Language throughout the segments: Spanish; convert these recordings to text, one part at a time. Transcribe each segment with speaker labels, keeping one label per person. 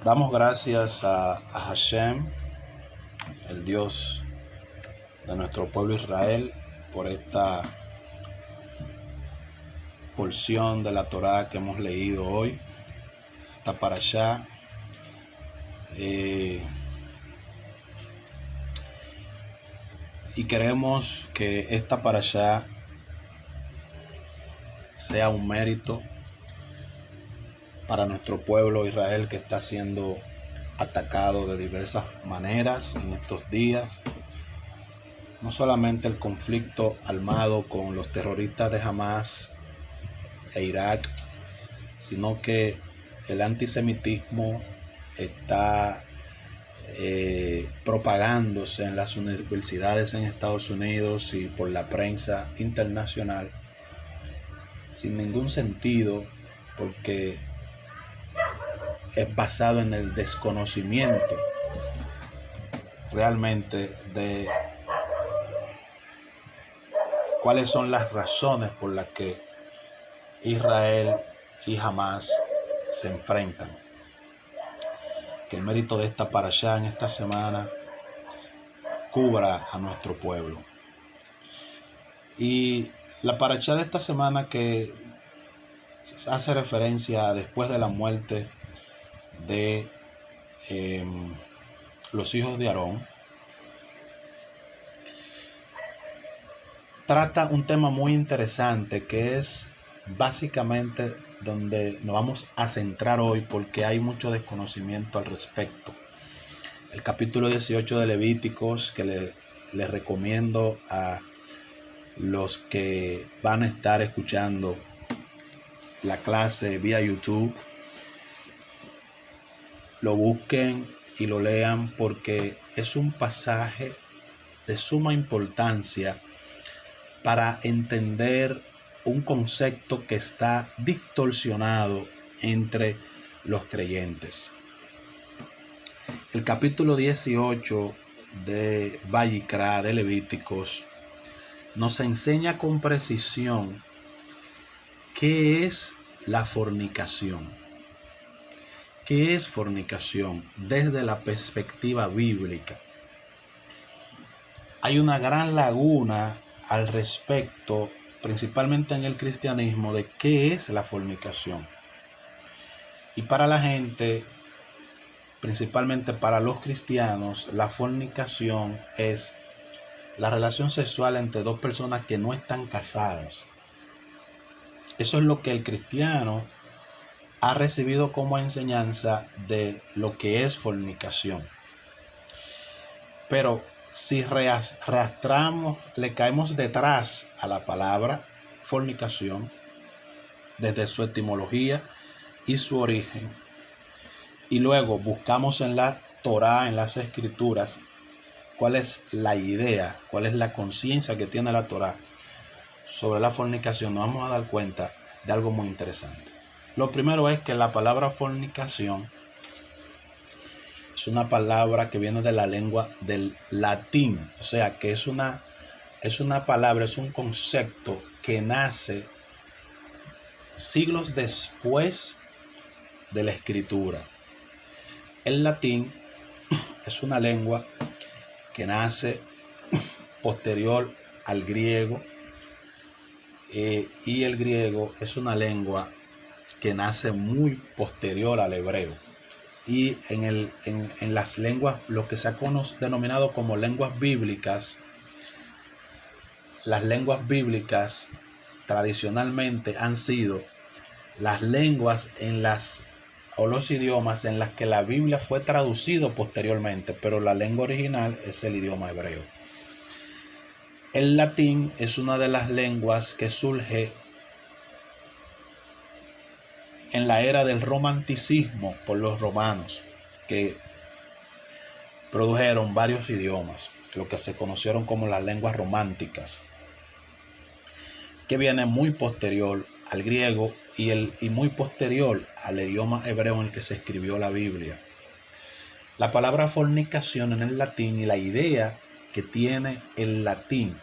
Speaker 1: Damos gracias a Hashem, el Dios de nuestro pueblo Israel, por esta porción de la Torá que hemos leído hoy, esta parashá. Y queremos que esta parashá sea un mérito para nuestro pueblo Israel, que está siendo atacado de diversas maneras en estos días. No solamente el conflicto armado con los terroristas de Hamas e Irak, sino que el antisemitismo está propagándose en las universidades en Estados Unidos y por la prensa internacional sin ningún sentido, porque es basado en el desconocimiento realmente de cuáles son las razones por las que Israel y Hamas se enfrentan. Que el mérito de esta parashá en esta semana cubra a nuestro pueblo. Y la parashá de esta semana, que hace referencia a después de la muerte de los hijos de Aarón, trata un tema muy interesante, que es básicamente donde nos vamos a centrar hoy, porque hay mucho desconocimiento al respecto. El capítulo 18 de Levíticos, que les recomiendo a los que van a estar escuchando la clase vía YouTube, lo busquen y lo lean, porque es un pasaje de suma importancia para entender un concepto que está distorsionado entre los creyentes. El capítulo 18 de Vayikra, de Levíticos, nos enseña con precisión qué es la fornicación. ¿Qué es fornicación desde la perspectiva bíblica? Hay una gran laguna al respecto, principalmente en el cristianismo, de qué es la fornicación. Y para la gente, principalmente para los cristianos, la fornicación es la relación sexual entre dos personas que no están casadas. Eso es lo que el cristiano ha recibido como enseñanza de lo que es fornicación. Pero si arrastramos, le caemos detrás a la palabra fornicación, desde su etimología y su origen, y luego buscamos en la Torá, en las escrituras, cuál es la idea, cuál es la conciencia que tiene la Torá sobre la fornicación, nos vamos a dar cuenta de algo muy interesante. Lo primero es que la palabra fornicación es una palabra que viene de la lengua del latín, o sea que es una palabra, es un concepto que nace siglos después de la escritura. El latín es una lengua que nace posterior al griego, y el griego es una lengua que nace muy posterior al hebreo. Y en las lenguas, lo que se ha denominado como lenguas bíblicas, las lenguas bíblicas tradicionalmente han sido las lenguas o los idiomas en las que la Biblia fue traducido posteriormente, pero la lengua original es el idioma hebreo. El latín es una de las lenguas que surge en la era del romanticismo por los romanos, que produjeron varios idiomas, lo que se conocieron como las lenguas románticas, que viene muy posterior al griego y muy posterior al idioma hebreo en el que se escribió la Biblia. La palabra fornicación en el latín, y la idea que tiene el latín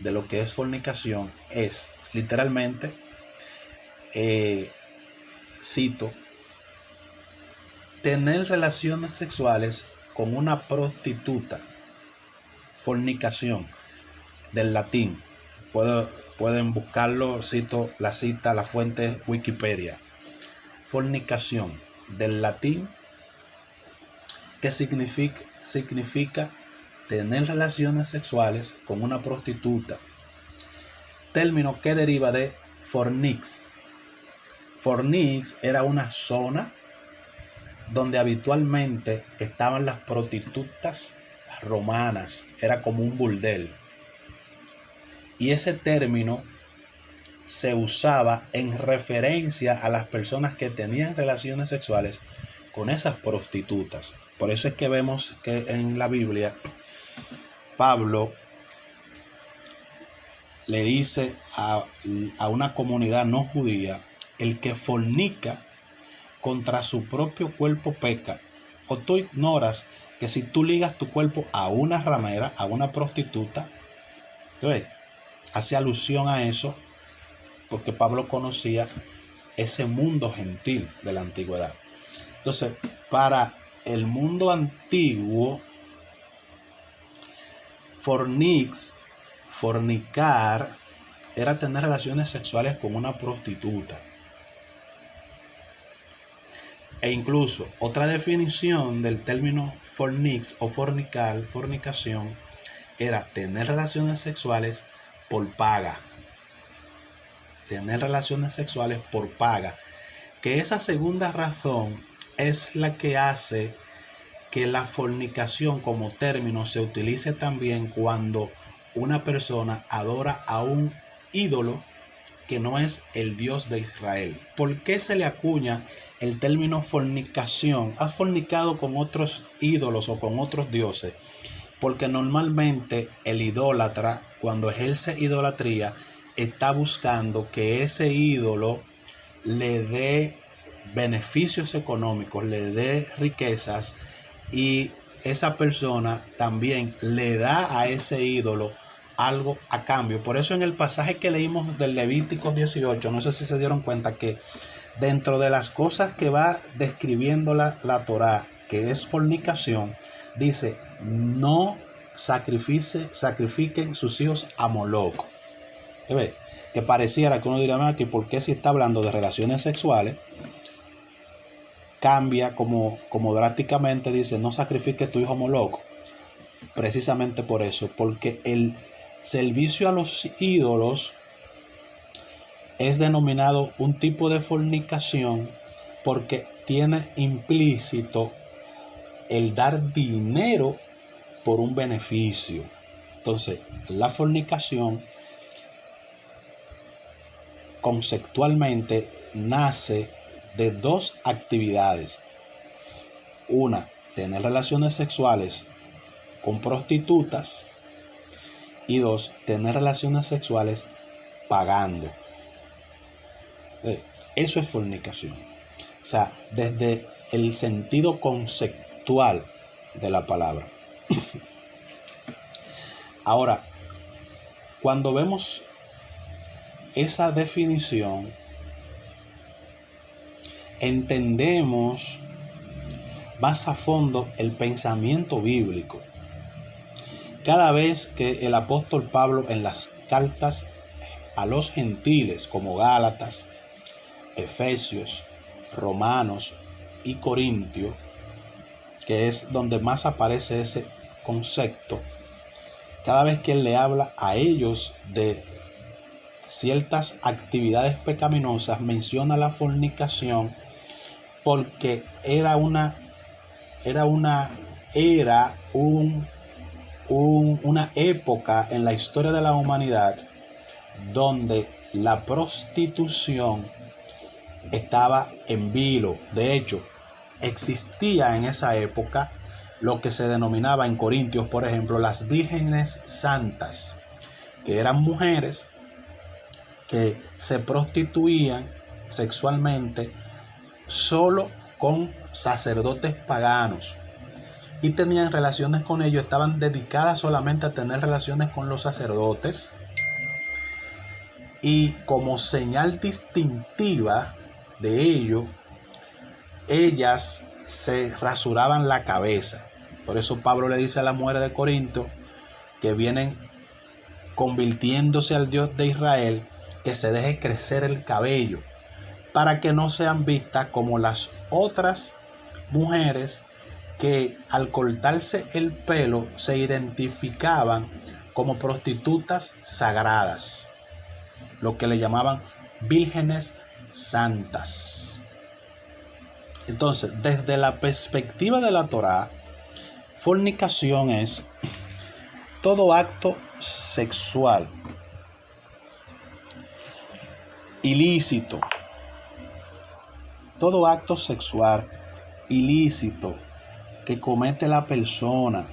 Speaker 1: de lo que es fornicación, es literalmente, cito tener relaciones sexuales con una prostituta. Fornicación, del latín. Pueden buscarlo, cito la cita, la fuente Wikipedia. Fornicación, del latín, que significa tener relaciones sexuales con una prostituta. Término que deriva de fornix. Fornix era una zona donde habitualmente estaban las prostitutas romanas. Era como un burdel. Y ese término se usaba en referencia a las personas que tenían relaciones sexuales con esas prostitutas. Por eso es que vemos que en la Biblia Pablo le dice a una comunidad no judía: el que fornica contra su propio cuerpo peca. O tú ignoras que si tú ligas tu cuerpo a una ramera, a una prostituta, ¿ves? Hace alusión a eso porque Pablo conocía ese mundo gentil de la antigüedad. Entonces, para el mundo antiguo, fornicar era tener relaciones sexuales con una prostituta. E incluso otra definición del término fornix o fornicación, era tener relaciones sexuales por paga. Tener relaciones sexuales por paga. Que esa segunda razón es la que hace que la fornicación como término se utilice también cuando una persona adora a un ídolo que no es el Dios de Israel. ¿Por qué se le acuña el término fornicación? ¿Has fornicado con otros ídolos o con otros dioses? Porque normalmente el idólatra, cuando ejerce idolatría, está buscando que ese ídolo le dé beneficios económicos, le dé riquezas, y esa persona también le da a ese ídolo algo a cambio. Por eso en el pasaje que leímos del Levítico 18, no sé si se dieron cuenta que dentro de las cosas que va describiendo la Torá, que es fornicación, dice: no sacrifiquen sus hijos a Moloc. ¿Ves? Que pareciera que uno diría: que ¿por qué si está hablando de relaciones sexuales? Cambia como drásticamente, dice: no sacrifiques tu hijo a Moloc. Precisamente por eso, porque el servicio a los ídolos es denominado un tipo de fornicación porque tiene implícito el dar dinero por un beneficio. Entonces, la fornicación conceptualmente nace de dos actividades. Una, tener relaciones sexuales con prostitutas, y dos, tener relaciones sexuales pagando. Eso es fornicación. O sea, desde el sentido conceptual de la palabra. Ahora, cuando vemos esa definición, entendemos más a fondo el pensamiento bíblico. Cada vez que el apóstol Pablo en las cartas a los gentiles como Gálatas, Efesios, Romanos y Corintios, que es donde más aparece ese concepto, cada vez que él le habla a ellos de ciertas actividades pecaminosas, menciona la fornicación porque era una época en la historia de la humanidad donde la prostitución estaba en vilo. De hecho, existía en esa época lo que se denominaba en Corintios, por ejemplo, las vírgenes santas, que eran mujeres que se prostituían sexualmente solo con sacerdotes paganos y tenían relaciones con ellos, estaban dedicadas solamente a tener relaciones con los sacerdotes, y como señal distintiva de ello, ellas se rasuraban la cabeza. Por eso Pablo le dice a las mujeres de Corinto que vienen convirtiéndose al Dios de Israel, que se deje crecer el cabello, para que no sean vistas como las otras mujeres que al cortarse el pelo se identificaban como prostitutas sagradas, lo que le llamaban vírgenes santas. Entonces, desde la perspectiva de la Torá, fornicación es todo acto sexual ilícito, todo acto sexual ilícito que comete la persona,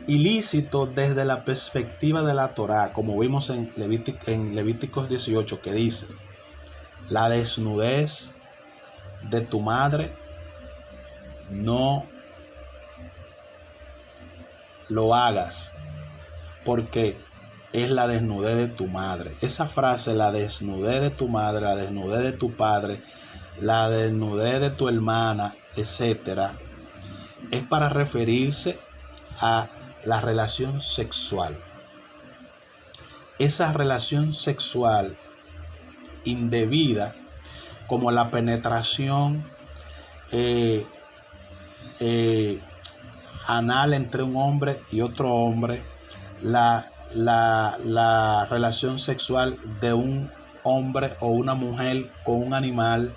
Speaker 1: ilícito desde la perspectiva de la Torá, como vimos en Levíticos 18, que dice: la desnudez de tu madre no lo hagas, porque es la desnudez de tu madre. Esa frase, la desnudez de tu madre, la desnudez de tu padre, la desnudez de tu hermana, etcétera, es para referirse a la relación sexual. Esa relación sexual indebida, como la penetración anal entre un hombre y otro hombre, la relación sexual de un hombre o una mujer con un animal,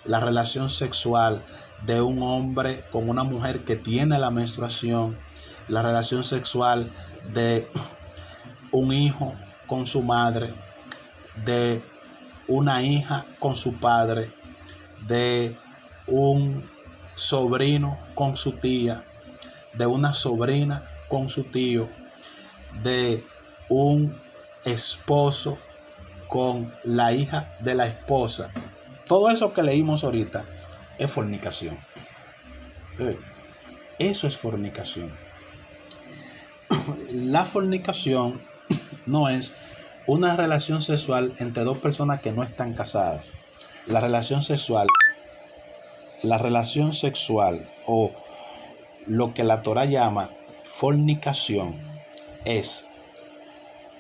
Speaker 1: la relación sexual de un hombre con una mujer que tiene la menstruación, la relación sexual de un hijo con su madre, de una hija con su padre, de un sobrino con su tía, de una sobrina con su tío, de un esposo con la hija de la esposa. Todo eso que leímos ahorita es fornicación. Eso es fornicación. La fornicación no es una relación sexual entre dos personas que no están casadas. La relación sexual o lo que la Torá llama fornicación es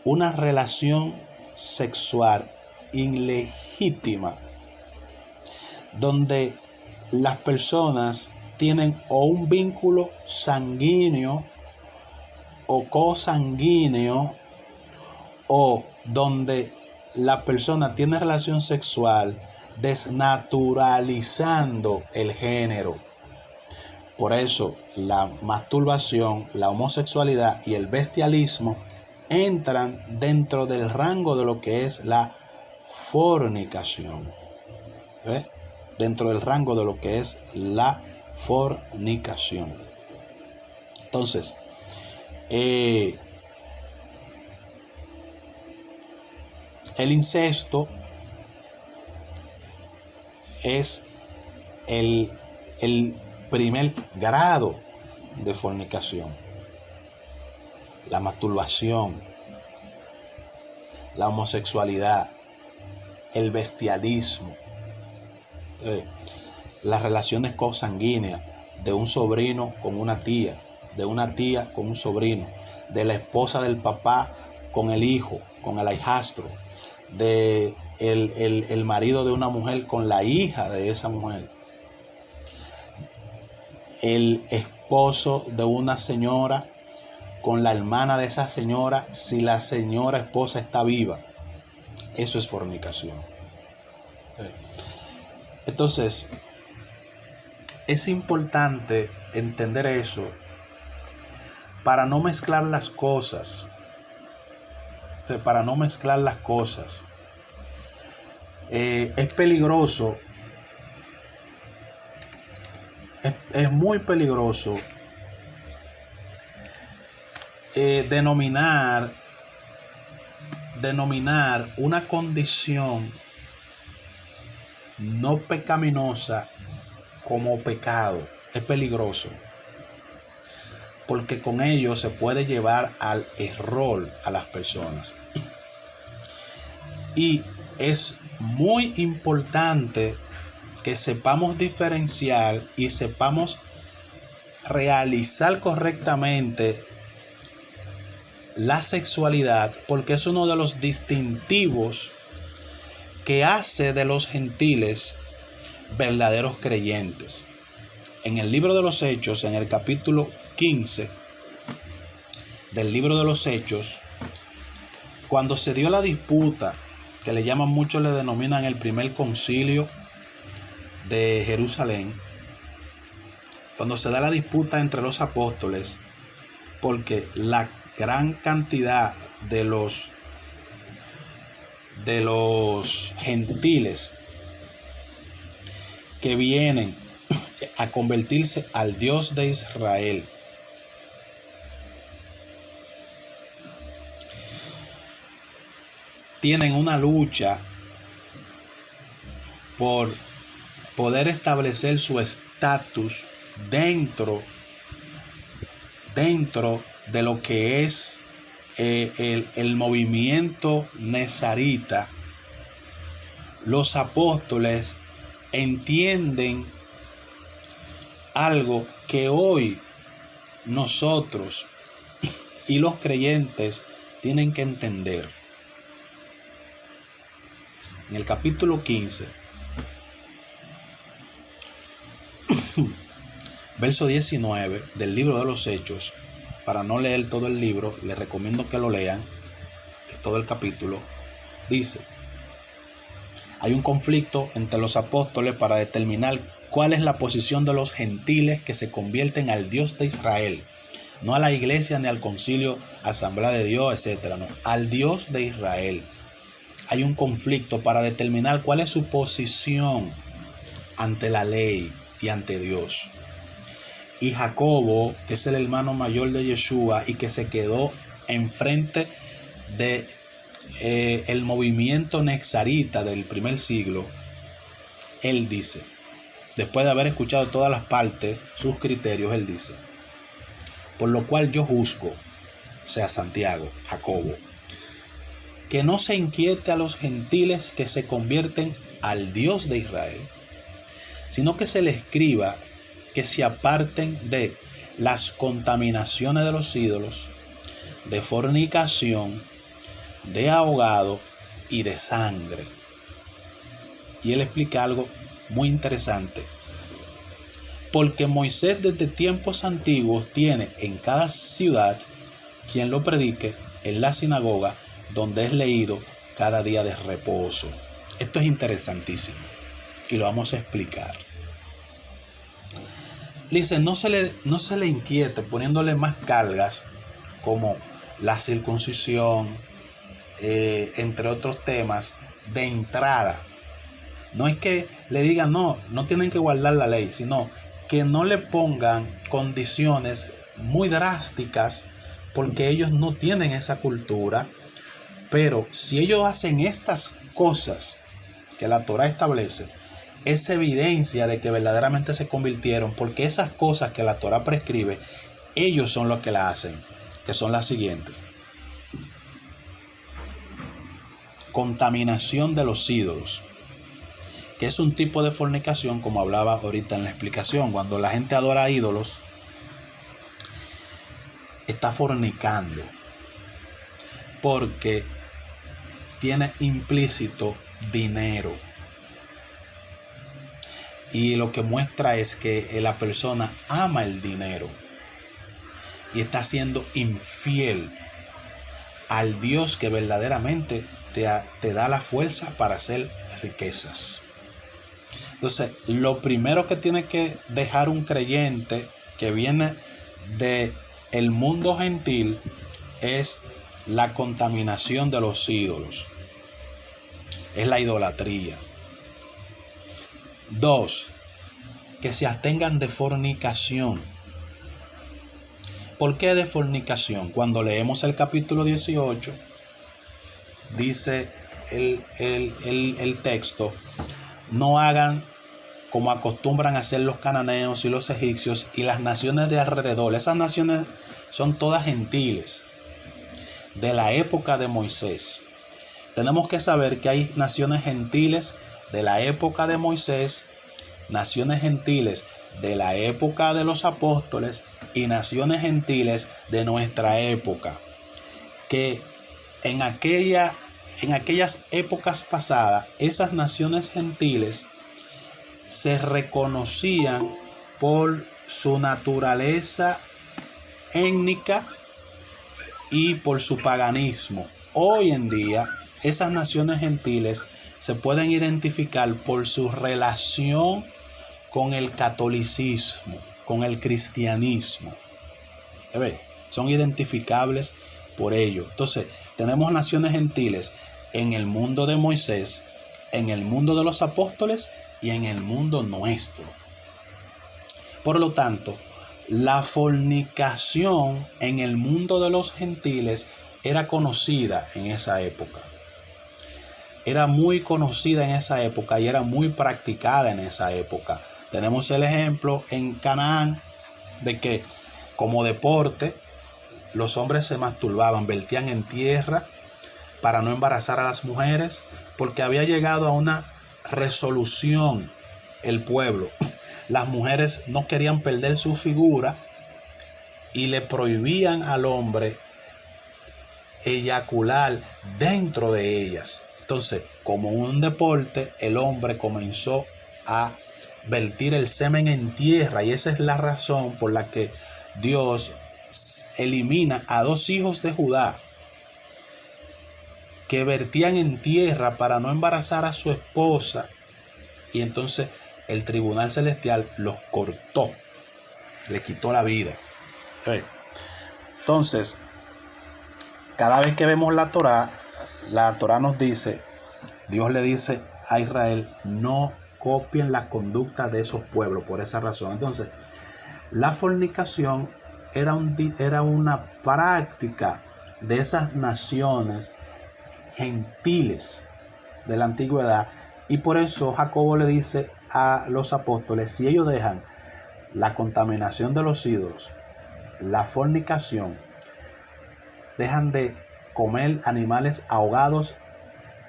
Speaker 1: una relación sexual ilegítima donde las personas tienen o un vínculo sanguíneo o cosanguíneo, o donde la persona tiene relación sexual desnaturalizando el género. Por eso la masturbación, la homosexualidad y el bestialismo entran dentro del rango de lo que es la fornicación. ¿Ves? Dentro del rango de lo que es la fornicación. Entonces, el incesto es el primer grado de fornicación. La masturbación, la homosexualidad, el bestialismo, las relaciones consanguíneas de un sobrino con una tía, de una tía con un sobrino, de la esposa del papá con el hijo, con el hijastro, de el marido de una mujer con la hija de esa mujer, el esposo de una señora con la hermana de esa señora si la señora esposa está viva. Eso es fornicación. Entonces, es importante entender eso para no mezclar las cosas. Es peligroso. Es muy peligroso denominar una condición no pecaminosa como pecado. Es peligroso, porque con ello se puede llevar al error a las personas. Y es muy importante que sepamos diferenciar y sepamos realizar correctamente la sexualidad, porque es uno de los distintivos que hace de los gentiles verdaderos creyentes. En el libro de los Hechos, en el capítulo 15 del libro de los Hechos, cuando se dio la disputa, que le llaman muchos, le denominan el primer concilio de Jerusalén, cuando se da la disputa entre los apóstoles, porque la gran cantidad de los gentiles que vienen a convertirse al Dios de Israel tienen una lucha por poder establecer su estatus dentro de lo que es el movimiento nezarita. Los apóstoles entienden algo que hoy nosotros y los creyentes tienen que entender. En el capítulo 15, verso 19 del libro de los Hechos, para no leer todo el libro, les recomiendo que lo lean, de todo el capítulo, dice: hay un conflicto entre los apóstoles para determinar cuál es la posición de los gentiles que se convierten al Dios de Israel, no a la iglesia ni al concilio, asamblea de Dios, etc., no, al Dios de Israel. Hay un conflicto para determinar cuál es su posición ante la ley y ante Dios. Y Jacobo, que es el hermano mayor de Yeshua y que se quedó enfrente de el movimiento nezarita del primer siglo, él dice, después de haber escuchado todas las partes, sus criterios, él dice: por lo cual yo juzgo, o sea, Santiago, Jacobo, que no se inquiete a los gentiles que se convierten al Dios de Israel, sino que se le escriba que se aparten de las contaminaciones de los ídolos, de fornicación, de ahogado y de sangre. Y él explica algo muy interesante. Porque Moisés desde tiempos antiguos tiene en cada ciudad quien lo predique en la sinagoga, donde es leído cada día de reposo. Esto es interesantísimo y lo vamos a explicar. Dice, no se le inquiete poniéndole más cargas como la circuncisión, entre otros temas, de entrada. No es que le digan no tienen que guardar la ley, sino que no le pongan condiciones muy drásticas, porque ellos no tienen esa cultura. Pero si ellos hacen estas cosas que la Torá establece, es evidencia de que verdaderamente se convirtieron, porque esas cosas que la Torá prescribe, ellos son los que la hacen, que son las siguientes: contaminación de los ídolos, que es un tipo de fornicación, como hablaba ahorita en la explicación. Cuando la gente adora ídolos, está fornicando, porque tiene implícito dinero. Y lo que muestra es que la persona ama el dinero y está siendo infiel al Dios que verdaderamente te da la fuerza para hacer riquezas. Entonces, lo primero que tiene que dejar un creyente que viene del mundo gentil es la contaminación de los ídolos. Es la idolatría. 2, que se abstengan de fornicación. ¿Por qué de fornicación? Cuando leemos el capítulo 18, dice el texto: no hagan como acostumbran a hacer los cananeos y los egipcios y las naciones de alrededor. Esas naciones son todas gentiles de la época de Moisés. Tenemos que saber que hay naciones gentiles de la época de Moisés naciones gentiles de la época de los apóstoles y naciones gentiles de nuestra época, que en aquellas épocas pasadas, esas naciones gentiles se reconocían por su naturaleza étnica y por su paganismo. Hoy en día, esas naciones gentiles se pueden identificar por su relación con el catolicismo, con el cristianismo. Son identificables por ello. Entonces, tenemos naciones gentiles en el mundo de Moisés, en el mundo de los apóstoles y en el mundo nuestro. Por lo tanto, la fornicación en el mundo de los gentiles era conocida en esa época. Era muy conocida en esa época y era muy practicada en esa época. Tenemos el ejemplo en Canaán de que como deporte los hombres se masturbaban, vertían en tierra para no embarazar a las mujeres, porque había llegado a una resolución el pueblo. Las mujeres no querían perder su figura y le prohibían al hombre eyacular dentro de ellas. Entonces, como un deporte, el hombre comenzó a vertir el semen en tierra, y esa es la razón por la que Dios elimina a 2 hijos de Judá que vertían en tierra para no embarazar a su esposa, y entonces el tribunal celestial los cortó, le quitó la vida. Entonces, cada vez que vemos la Torá nos dice, Dios le dice a Israel, no copien la conducta de esos pueblos por esa razón. Entonces, la fornicación era una práctica de esas naciones gentiles de la antigüedad, y por eso Jacobo le dice a los apóstoles, si ellos dejan la contaminación de los ídolos, la fornicación, dejan de comer animales ahogados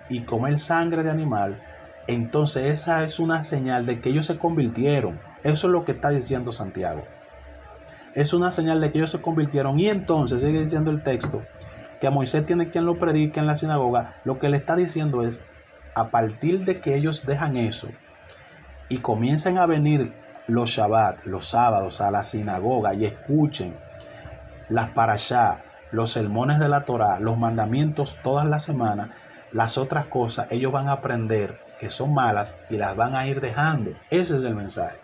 Speaker 1: y comer sangre de animal, entonces esa es una señal de que ellos se convirtieron. Eso es lo que está diciendo Santiago. Es una señal de que ellos se convirtieron. Y entonces sigue diciendo el texto que a Moisés tiene quien lo predique en la sinagoga. Lo que le está diciendo es, a partir de que ellos dejan eso y comiencen a venir los Shabbat, los sábados, a la sinagoga y escuchen las parashá, los sermones de la Torá, los mandamientos todas las semanas, las otras cosas ellos van a aprender que son malas y las van a ir dejando. Ese es el mensaje.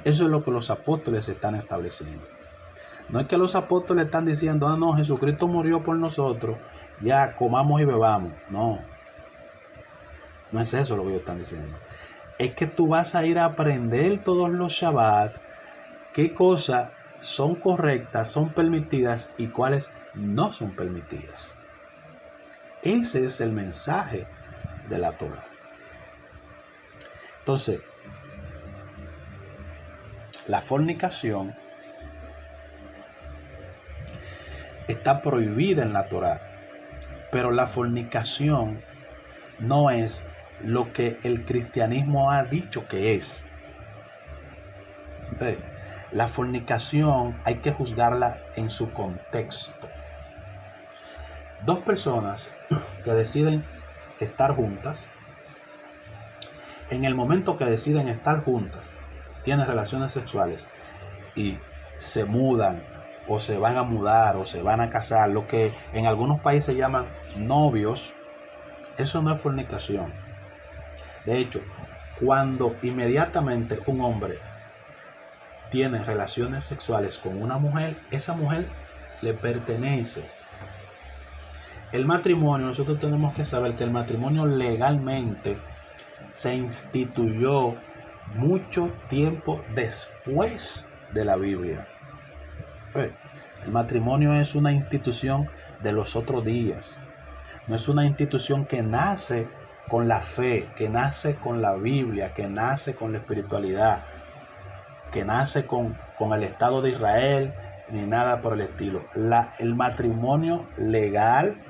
Speaker 1: Eso es lo que los apóstoles están estableciendo. No es que los apóstoles están diciendo, no, Jesucristo murió por nosotros, ya comamos y bebamos. No es eso lo que ellos están diciendo. Es que tú vas a ir a aprender todos los Shabbat, qué cosas son correctas, son permitidas y cuáles no son permitidas. Ese es el mensaje de la Torá. Entonces, la fornicación está prohibida en la Torá, pero la fornicación no es lo que el cristianismo ha dicho que es. La fornicación hay que juzgarla en su contexto. 2 personas que deciden estar juntas, en el momento que deciden estar juntas, tienen relaciones sexuales y se mudan o se van a mudar o se van a casar, lo que en algunos países llaman novios, eso no es fornicación. De hecho, cuando inmediatamente un hombre tiene relaciones sexuales con una mujer, esa mujer le pertenece. El matrimonio, nosotros tenemos que saber que el matrimonio legalmente se instituyó mucho tiempo después de la Biblia. El matrimonio es una institución de los otros días. No es una institución que nace con la fe, que nace con la Biblia, que nace con la espiritualidad, que nace con el Estado de Israel, ni nada por el estilo. El matrimonio legal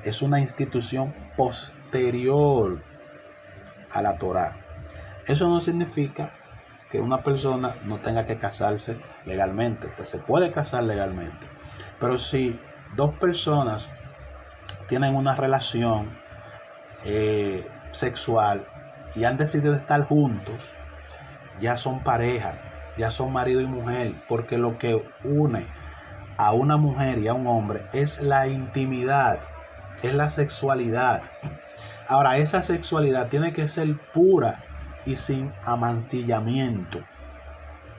Speaker 1: es una institución posterior a la Torá. Eso no significa que una persona no tenga que casarse legalmente. Usted se puede casar legalmente. Pero si dos personas tienen una relación sexual y han decidido estar juntos, ya son pareja, ya son marido y mujer, porque lo que une a una mujer y a un hombre es la intimidad, es la sexualidad. Ahora, esa sexualidad tiene que ser pura y sin amancillamiento.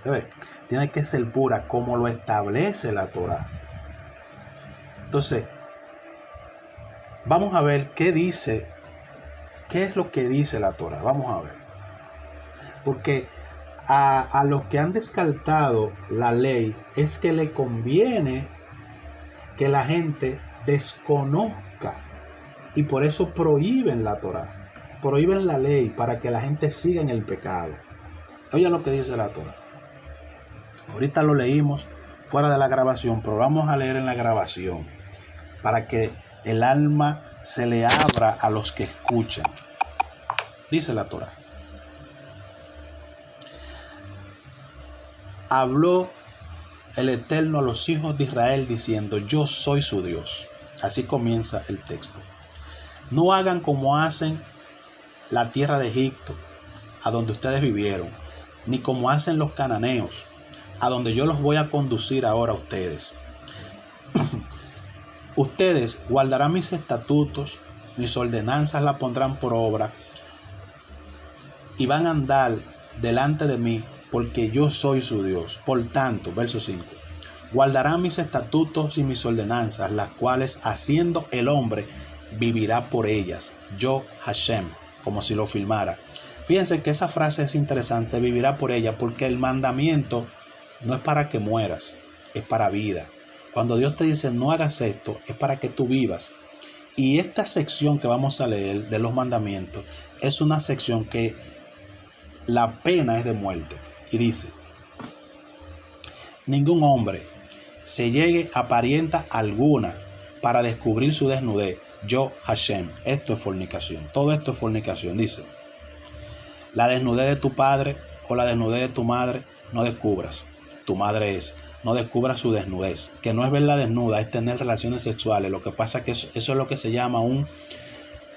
Speaker 1: ¿Sabe? Tiene que ser pura como lo establece la Torá. Entonces, vamos a ver qué dice, qué es lo que dice la Torá. Vamos a ver. Porque a los que han descartado la ley es que le conviene que la gente desconozca, y por eso prohíben la Torá, prohíben la ley para que la gente siga en el pecado. Oye lo que dice la Torá. Ahorita lo leímos fuera de la grabación, pero vamos a leer en la grabación para que el alma se le abra a los que escuchan. Dice la Torá: habló el Eterno a los hijos de Israel diciendo: yo soy su Dios. Así comienza el texto. No hagan como hacen la tierra de Egipto, a donde ustedes vivieron, ni como hacen los cananeos, a donde yo los voy a conducir ahora a ustedes. Ustedes guardarán mis estatutos, mis ordenanzas las pondrán por obra, y van a andar delante de mí, porque yo soy su Dios. Por tanto, verso 5, guardarán mis estatutos y mis ordenanzas, las cuales haciendo el hombre vivirá por ellas. Yo, Hashem, como si lo filmara. Fíjense que esa frase es interesante, vivirá por ella, porque el mandamiento no es para que mueras, es para vida. Cuando Dios te dice no hagas esto, es para que tú vivas. Y esta sección que vamos a leer de los mandamientos es una sección que la pena es de muerte. Y dice: ningún hombre se llegue a parienta alguna para descubrir su desnudez. Yo, Hashem. Esto es fornicación. Todo esto es fornicación. Dice: la desnudez de tu padre o la desnudez de tu madre no descubras. Tu madre es. No descubras su desnudez. Que no es verla desnuda, es tener relaciones sexuales. Lo que pasa es que eso es lo que se llama un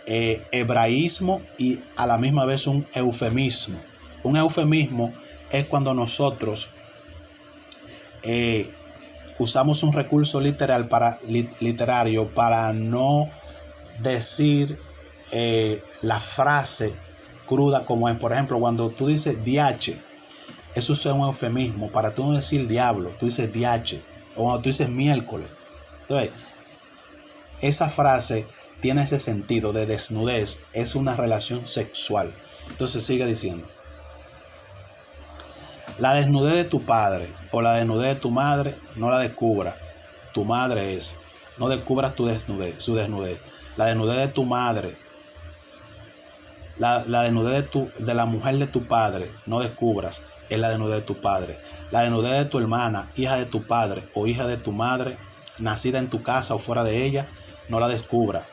Speaker 1: hebraísmo y a la misma vez un eufemismo. Un eufemismo es cuando nosotros usamos un recurso literario para no decir la frase cruda como es. Por ejemplo, cuando tú dices diache, eso es un eufemismo. Para tú no decir diablo, tú dices diache. O cuando tú dices miércoles. Entonces, esa frase tiene ese sentido de desnudez. Es una relación sexual. Entonces sigue diciendo: la desnudez de tu padre o la desnudez de tu madre no la descubra. Tu madre es. No descubras su desnudez. La desnudez de tu madre, la desnudez de la mujer de tu padre, no descubras. Es la desnudez de tu padre. La desnudez de tu hermana, hija de tu padre o hija de tu madre, nacida en tu casa o fuera de ella, no la descubra.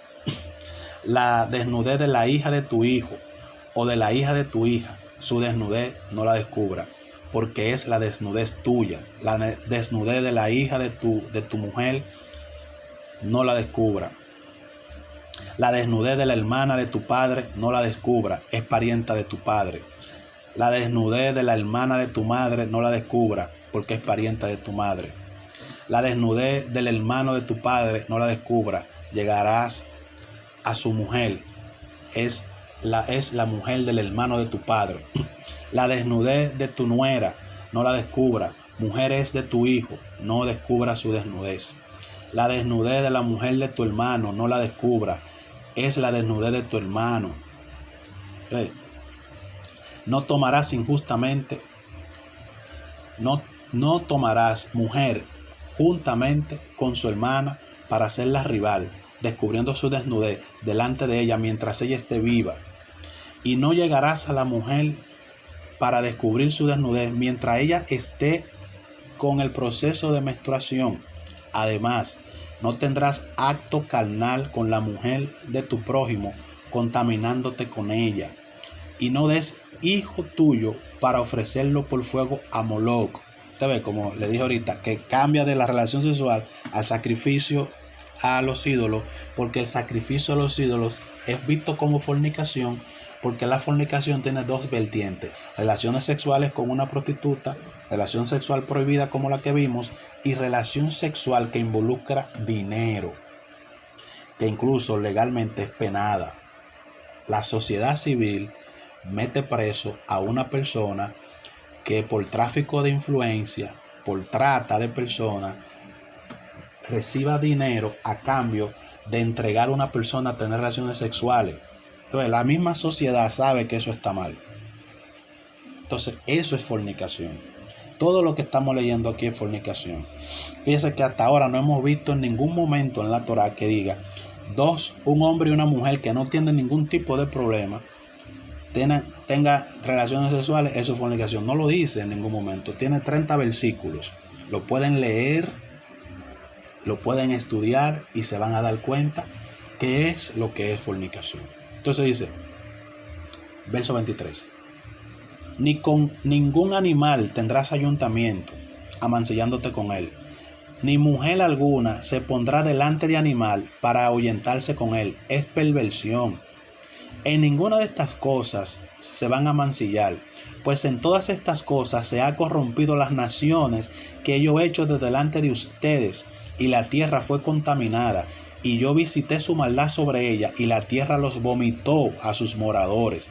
Speaker 1: La desnudez de la hija de tu hijo o de la hija de tu hija, su desnudez no la descubra, porque es la desnudez tuya. La desnudez de la hija de tu mujer no la descubra. La desnudez de la hermana de tu padre no la descubra, es parienta de tu padre. La desnudez de la hermana de tu madre no la descubra, porque es parienta de tu madre. La desnudez del hermano de tu padre no la descubra, llegarás a su mujer. Es la mujer del hermano de tu padre. La desnudez de tu nuera no la descubra, mujer es de tu hijo, no descubra su desnudez. La desnudez de la mujer de tu hermano no la descubra, es la desnudez de tu hermano. No tomarás injustamente, no tomarás mujer juntamente con su hermana para hacerla rival, descubriendo su desnudez delante de ella mientras ella esté viva. Y no llegarás a la mujer para descubrir su desnudez mientras ella esté con el proceso de menstruación. Además, no tendrás acto carnal con la mujer de tu prójimo, contaminándote con ella. Y no des hijo tuyo para ofrecerlo por fuego a Moloch. Usted ve, como le dije ahorita, que cambia de la relación sexual al sacrificio a los ídolos, porque el sacrificio a los ídolos es visto como fornicación, porque la fornicación tiene dos vertientes: relaciones sexuales con una prostituta, relación sexual prohibida como la que vimos, y relación sexual que involucra dinero, que incluso legalmente es penada. La sociedad civil mete preso a una persona que por tráfico de influencia, por trata de personas, reciba dinero a cambio de entregar a una persona a tener relaciones sexuales. Entonces, la misma sociedad sabe que eso está mal. Entonces, eso es fornicación. Todo lo que estamos leyendo aquí es fornicación. Fíjese que hasta ahora no hemos visto en ningún momento en la Torá que diga un hombre y una mujer que no tienen ningún tipo de problema tenga relaciones sexuales, eso es fornicación. No lo dice en ningún momento. Tiene 30 versículos. Lo pueden leer, lo pueden estudiar y se van a dar cuenta qué es lo que es fornicación. Entonces dice, verso 23. Ni con ningún animal tendrás ayuntamiento, amancillándote con él. Ni mujer alguna se pondrá delante de animal para ahuyentarse con él. Es perversión. En ninguna de estas cosas se van a mancillar, pues en todas estas cosas se ha corrompido las naciones que yo he hecho de delante de ustedes, y la tierra fue contaminada, y yo visité su maldad sobre ella, y la tierra los vomitó a sus moradores.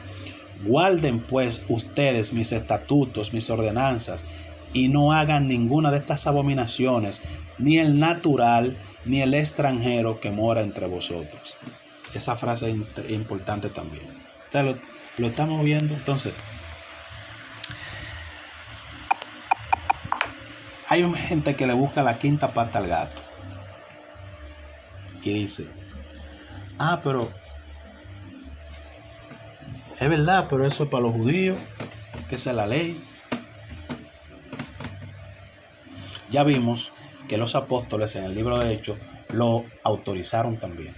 Speaker 1: Guarden pues ustedes mis estatutos, mis ordenanzas, y no hagan ninguna de estas abominaciones, ni el natural, ni el extranjero que mora entre vosotros. Esa frase es importante también. Entonces, lo estamos viendo. Entonces, hay gente que le busca la quinta pata al gato y dice, pero es verdad, pero eso es para los judíos, que esa es la ley. Ya vimos que los apóstoles en el libro de Hechos lo autorizaron también.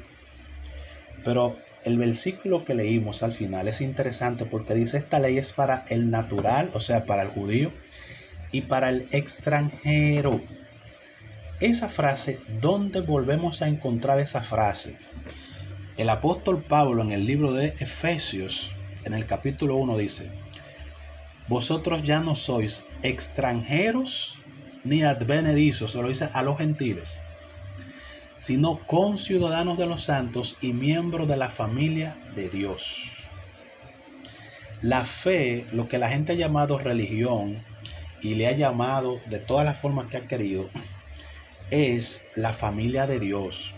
Speaker 1: Pero el versículo que leímos al final es interesante porque dice: esta ley es para el natural, o sea, para el judío, y para el extranjero. Esa frase, ¿dónde volvemos a encontrar esa frase? El apóstol Pablo en el libro de Efesios, en el capítulo 1 dice: vosotros ya no sois extranjeros ni advenedizos, se lo dice a los gentiles, sino conciudadanos de los santos y miembros de la familia de Dios. La fe, lo que la gente ha llamado religión y le ha llamado de todas las formas que ha querido, es la familia de Dios.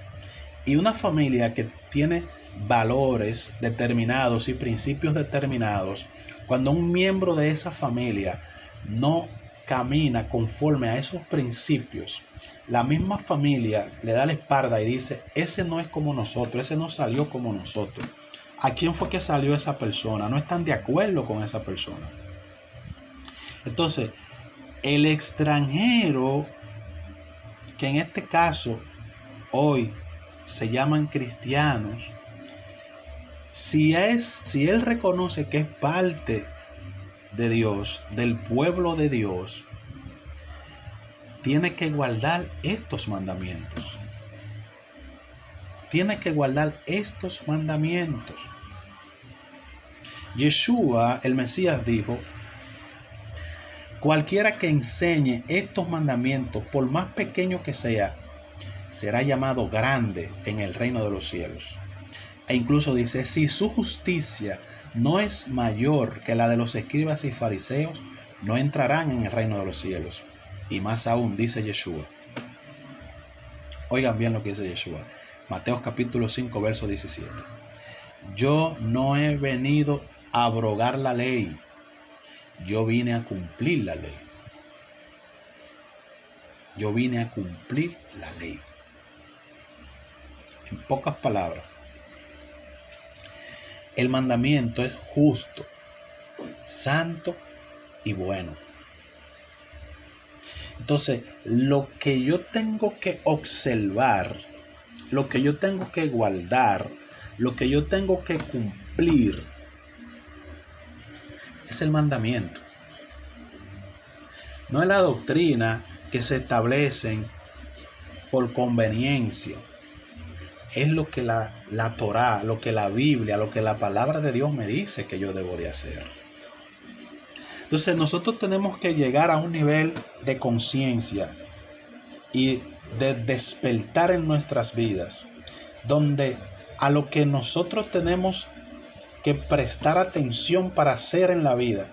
Speaker 1: Y una familia que tiene valores determinados y principios determinados, cuando un miembro de esa familia no camina conforme a esos principios, la misma familia le da la espalda y dice: ese no es como nosotros, ese no salió como nosotros. ¿A quién fue que salió esa persona? No están de acuerdo con esa persona. Entonces, el extranjero, que en este caso hoy se llaman cristianos, si él reconoce que es parte de Dios, del pueblo de Dios, tiene que guardar estos mandamientos. Tiene que guardar estos mandamientos. Yeshua, el Mesías, dijo: cualquiera que enseñe estos mandamientos, por más pequeño que sea, será llamado grande en el reino de los cielos. E incluso dice: si su justicia no es mayor que la de los escribas y fariseos, no entrarán en el reino de los cielos. Y más aún, dice Yeshua. Oigan bien lo que dice Yeshua. Mateo capítulo 5, verso 17. Yo no he venido a abrogar la ley. Yo vine a cumplir la ley. Yo vine a cumplir la ley. En pocas palabras, el mandamiento es justo, santo y bueno. Entonces, lo que yo tengo que observar, lo que yo tengo que guardar, lo que yo tengo que cumplir, es el mandamiento. No es la doctrina que se establecen por conveniencia. Es lo que la Torá, lo que la Biblia, lo que la palabra de Dios me dice que yo debo de hacer. Entonces nosotros tenemos que llegar a un nivel de conciencia y de despertar en nuestras vidas, donde a lo que nosotros tenemos que prestar atención para hacer en la vida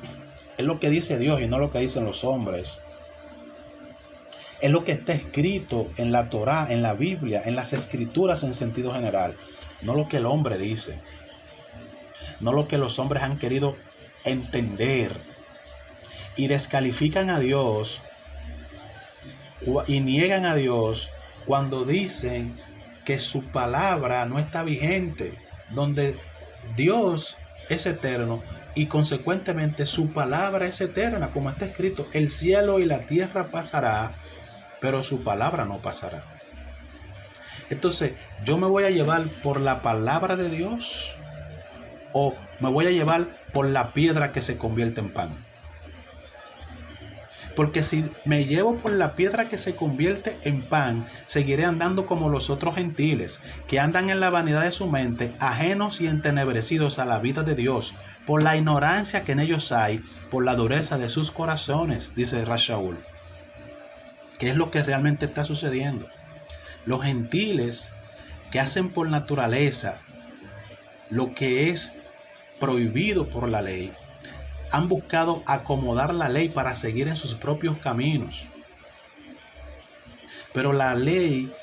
Speaker 1: es lo que dice Dios y no lo que dicen los hombres. Es lo que está escrito en la Torá, en la Biblia, en las escrituras en sentido general. No lo que el hombre dice. No lo que los hombres han querido entender. Y descalifican a Dios y niegan a Dios cuando dicen que su palabra no está vigente. Donde Dios es eterno y consecuentemente su palabra es eterna, como está escrito: el cielo y la tierra pasará, pero su palabra no pasará. Entonces, ¿yo me voy a llevar por la palabra de Dios o me voy a llevar por la piedra que se convierte en pan? Porque si me llevo por la piedra que se convierte en pan, seguiré andando como los otros gentiles, que andan en la vanidad de su mente, ajenos y entenebrecidos a la vida de Dios, por la ignorancia que en ellos hay, por la dureza de sus corazones, dice Rashaul. ¿Qué es lo que realmente está sucediendo? Los gentiles que hacen por naturaleza lo que es prohibido por la ley, han buscado acomodar la ley para seguir en sus propios caminos. Pero la ley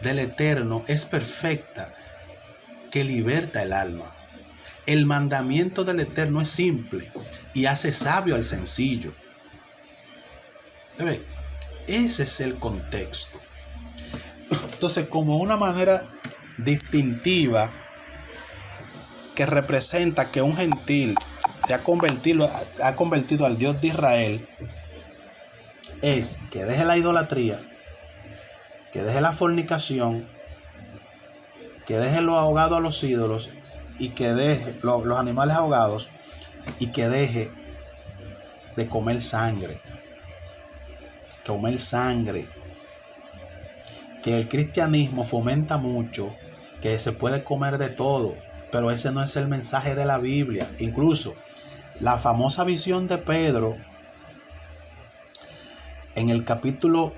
Speaker 1: del Eterno es perfecta, que liberta el alma. El mandamiento del Eterno es simple y hace sabio al sencillo. ¿Ve? Ese es el contexto. Entonces, como una manera distintiva que representa que un gentil se ha convertido al Dios de Israel, es que deje la idolatría, que deje la fornicación, que deje lo ahogado a los ídolos y que deje los animales ahogados y que deje de comer sangre. Que el cristianismo fomenta mucho que se puede comer de todo, pero ese no es el mensaje de la Biblia. Incluso la famosa visión de Pedro en el capítulo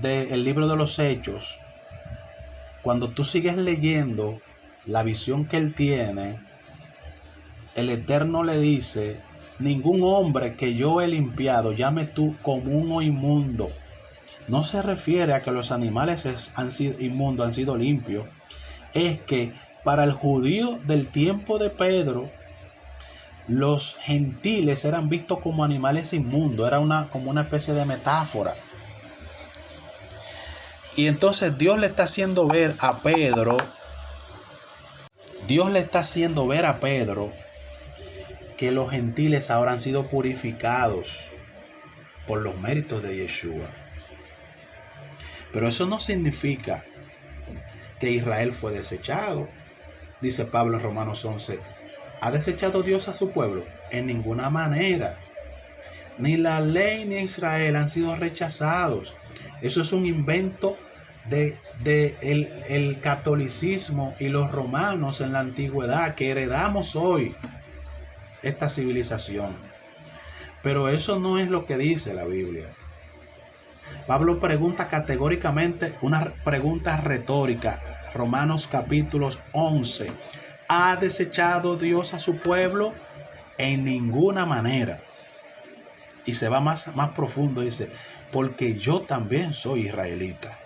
Speaker 1: del libro de los Hechos, cuando tú sigues leyendo la visión que él tiene, el Eterno le dice: ningún hombre que yo he limpiado llame tú común o inmundo. No se refiere a que los animales han sido inmundos, han sido limpios. Es que para el judío del tiempo de Pedro, los gentiles eran vistos como animales inmundos. Era como una especie de metáfora. Y entonces Dios le está haciendo ver a Pedro, que los gentiles ahora han sido purificados por los méritos de Yeshua. Pero eso no significa que Israel fue desechado. Dice Pablo en Romanos 11, ¿ha desechado Dios a su pueblo? En ninguna manera. Ni la ley ni Israel han sido rechazados. Eso es un invento de el catolicismo y los romanos en la antigüedad, que heredamos hoy esta civilización. Pero eso no es lo que dice la Biblia. Pablo pregunta categóricamente una pregunta retórica. Romanos capítulos 11. ¿Ha desechado Dios a su pueblo? En ninguna manera. Y se va más profundo, dice, porque yo también soy israelita.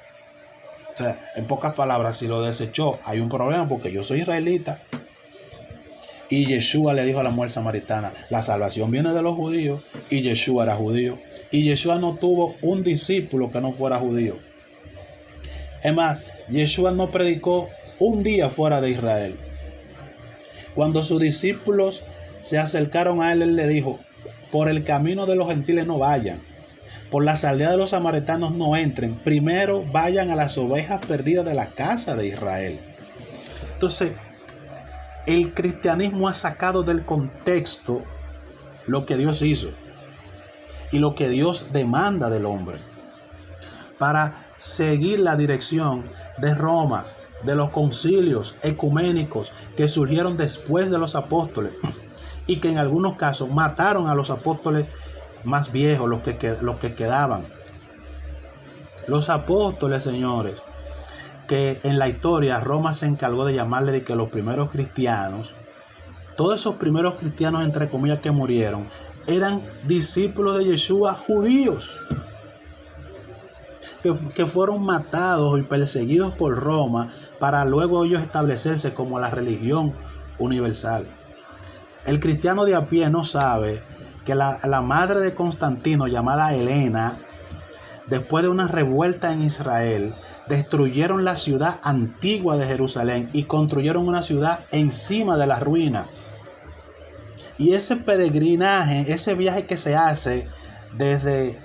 Speaker 1: O sea, en pocas palabras, si lo desechó, hay un problema, porque yo soy israelita. Y Yeshua le dijo a la mujer samaritana: la salvación viene de los judíos, y Yeshua era judío. Y Yeshua no tuvo un discípulo que no fuera judío. Es más, Yeshua no predicó un día fuera de Israel. Cuando sus discípulos se acercaron a él le dijo: por el camino de los gentiles no vayan, por las aldeas de los samaritanos no entren, primero vayan a las ovejas perdidas de la casa de Israel. Entonces, el cristianismo ha sacado del contexto lo que Dios hizo y lo que Dios demanda del hombre, para seguir la dirección de Roma, de los concilios ecuménicos que surgieron después de los apóstoles y que en algunos casos mataron a los apóstoles más viejos, los que quedaban. Los apóstoles, señores, que en la historia Roma se encargó de llamarle de que los primeros cristianos, todos esos primeros cristianos entre comillas que murieron, eran discípulos de Yeshua, judíos, que fueron matados y perseguidos por Roma para luego ellos establecerse como la religión universal. El cristiano de a pie no sabe que la madre de Constantino, llamada Helena, después de una revuelta en Israel, destruyeron la ciudad antigua de Jerusalén y construyeron una ciudad encima de la ruina. Y ese peregrinaje, ese viaje que se hace desde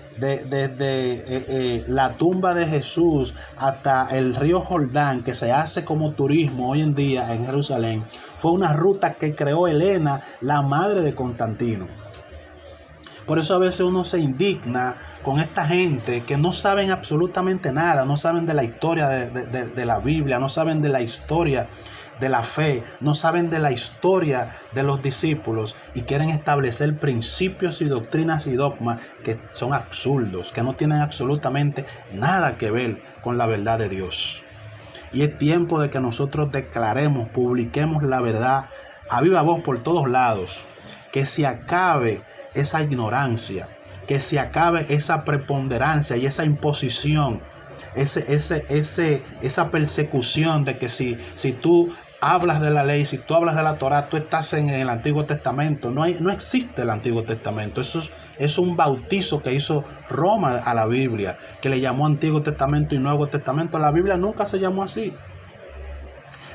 Speaker 1: la tumba de Jesús hasta el río Jordán, que se hace como turismo hoy en día en Jerusalén, fue una ruta que creó Helena, la madre de Constantino. Por eso a veces uno se indigna con esta gente que no saben absolutamente nada, no saben de la historia de la Biblia, no saben de la historia de la fe, no saben de la historia de los discípulos y quieren establecer principios y doctrinas y dogmas que son absurdos, que no tienen absolutamente nada que ver con la verdad de Dios. Y es tiempo de que nosotros declaremos, publiquemos la verdad a viva voz por todos lados, que se acabe esa ignorancia, que se acabe esa preponderancia y esa imposición, esa persecución de que si tú hablas de la ley, si tú hablas de la Torá, tú estás en el Antiguo Testamento. No existe el Antiguo Testamento. Eso es un bautizo que hizo Roma a la Biblia, que le llamó Antiguo Testamento y Nuevo Testamento. La Biblia nunca se llamó así.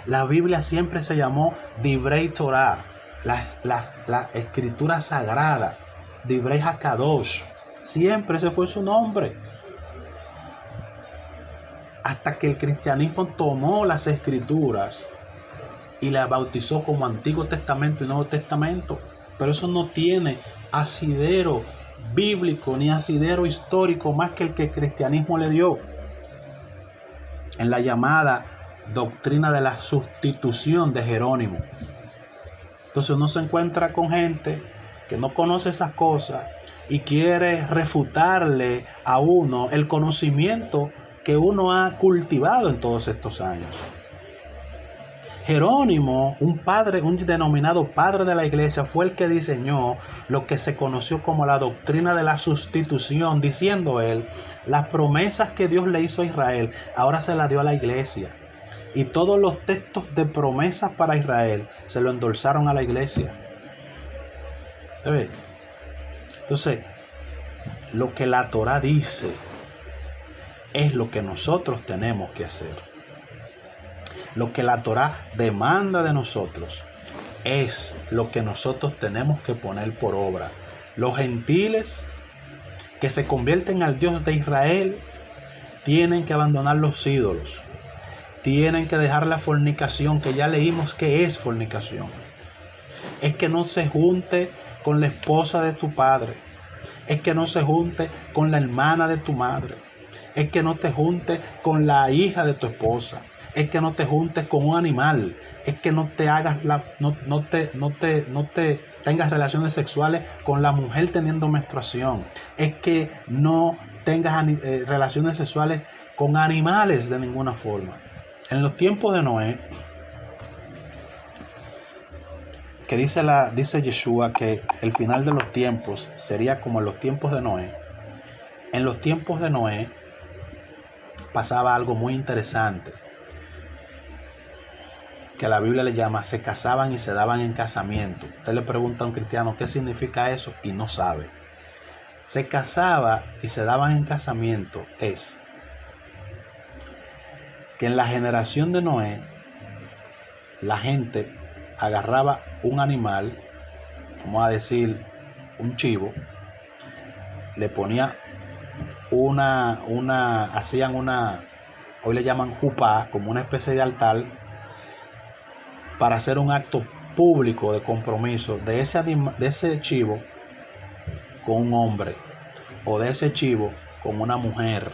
Speaker 1: La Biblia siempre se llamó Divrei Torah, la escritura sagrada, Divrei HaKadosh. Siempre ese fue su nombre. Hasta que el cristianismo tomó las escrituras y la bautizó como Antiguo Testamento y Nuevo Testamento. Pero eso no tiene asidero bíblico ni asidero histórico más que el que el cristianismo le dio en la llamada doctrina de la sustitución de Jerónimo. Entonces uno se encuentra con gente que no conoce esas cosas y quiere refutarle a uno el conocimiento que uno ha cultivado en todos estos años. Jerónimo, un denominado padre de la iglesia, fue el que diseñó lo que se conoció como la doctrina de la sustitución, diciendo él, las promesas que Dios le hizo a Israel, ahora se las dio a la iglesia. Y todos los textos de promesas para Israel se lo endorsaron a la iglesia. ¿Sabes? Entonces, lo que la Torá dice es lo que nosotros tenemos que hacer. Lo que la Torá demanda de nosotros es lo que nosotros tenemos que poner por obra. Los gentiles que se convierten al Dios de Israel tienen que abandonar los ídolos. Tienen que dejar la fornicación, que ya leímos que es fornicación. Es que no se junte con la esposa de tu padre. Es que no se junte con la hermana de tu madre. Es que no te juntes con la hija de tu esposa. Es que no te juntes con un animal. Es que no te hagas no te tengas relaciones sexuales con la mujer teniendo menstruación. Es que no tengas relaciones sexuales con animales de ninguna forma. En los tiempos de Noé, que dice Yeshua que el final de los tiempos sería como en los tiempos de Noé. En los tiempos de Noé pasaba algo muy interesante, que la Biblia le llama, se casaban y se daban en casamiento. Usted le pregunta a un cristiano qué significa eso y no sabe. Se casaba y se daban en casamiento es que en la generación de Noé la gente agarraba un animal, vamos a decir un chivo, le ponía hacían una, hoy le llaman jupá, como una especie de altar, para hacer un acto público de compromiso de ese chivo con un hombre o de ese chivo con una mujer.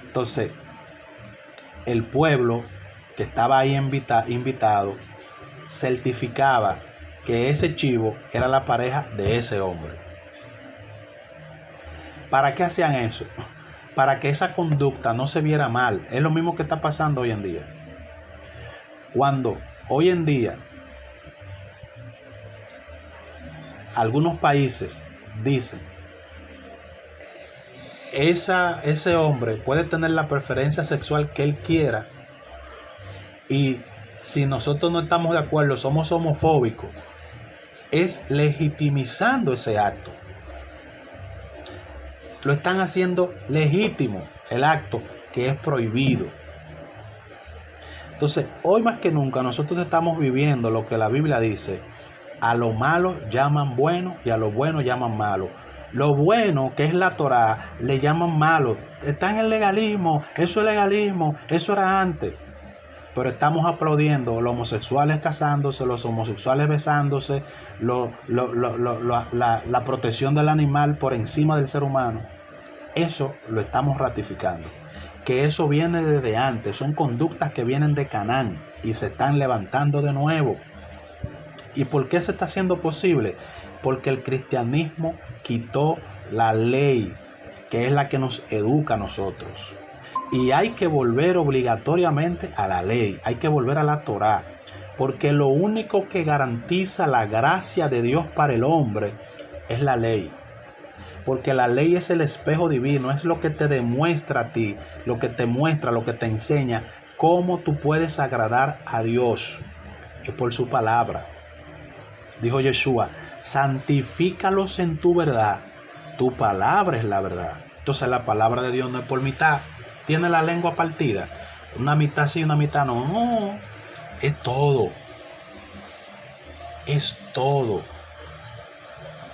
Speaker 1: Entonces, el pueblo que estaba ahí invitado certificaba que ese chivo era la pareja de ese hombre. ¿Para qué hacían eso? Para que esa conducta no se viera mal. Es lo mismo que está pasando hoy en día. Cuando hoy en día algunos países dicen, ese hombre puede tener la preferencia sexual que él quiera, y si nosotros no estamos de acuerdo, somos homofóbicos, es legitimizando ese acto. Lo están haciendo legítimo, el acto que es prohibido. Entonces, hoy más que nunca nosotros estamos viviendo lo que la Biblia dice: a lo malo llaman bueno y a lo bueno llaman malo. Lo bueno, que es la Torá, le llaman malo. Está en el legalismo, eso es legalismo, eso era antes. Pero estamos aplaudiendo los homosexuales casándose, los homosexuales besándose, la protección del animal por encima del ser humano. Eso lo estamos ratificando. Que eso viene desde antes, son conductas que vienen de Canaán y se están levantando de nuevo. ¿Y por qué se está haciendo posible? Porque el cristianismo quitó la ley, que es la que nos educa a nosotros. Y hay que volver obligatoriamente a la ley, hay que volver a la Torá, porque lo único que garantiza la gracia de Dios para el hombre es la ley. Porque la ley es el espejo divino, es lo que te demuestra a ti, lo que te muestra, lo que te enseña cómo tú puedes agradar a Dios. Es por su palabra. Dijo Yeshua: santifícalos en tu verdad, tu palabra es la verdad. Entonces la palabra de Dios no es por mitad. Tiene la lengua partida, una mitad sí, una mitad no. No, es todo. Es todo.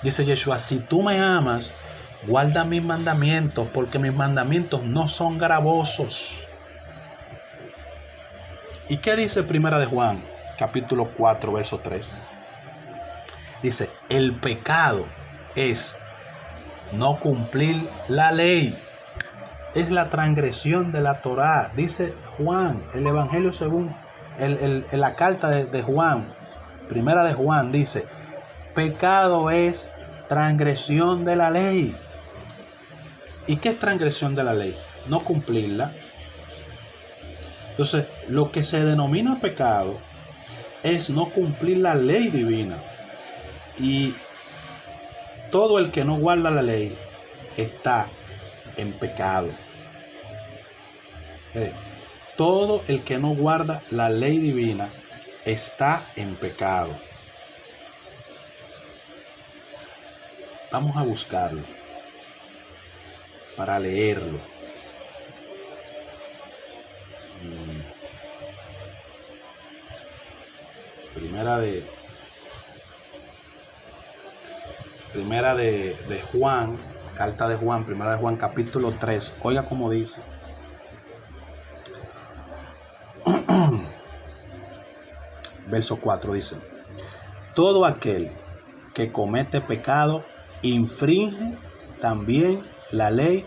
Speaker 1: Dice Yeshua: si tú me amas, guarda mis mandamientos, porque mis mandamientos no son gravosos. ¿Y qué dice Primera de Juan, capítulo 4, verso 3? Dice: el pecado es no cumplir la ley. Es la transgresión de la Torá. Dice Juan, el Evangelio según la carta de Juan, Primera de Juan, dice: pecado es transgresión de la ley. ¿Y qué es transgresión de la ley? No cumplirla. Entonces, lo que se denomina pecado es no cumplir la ley divina. Y todo el que no guarda la ley está en pecado. Todo el que no guarda la ley divina está en pecado. Vamos a buscarlo para leerlo. Primera de Juan, carta de Juan, Primera de Juan, capítulo 3. Oiga cómo dice. Verso 4 dice: todo aquel que comete pecado infringe también la ley,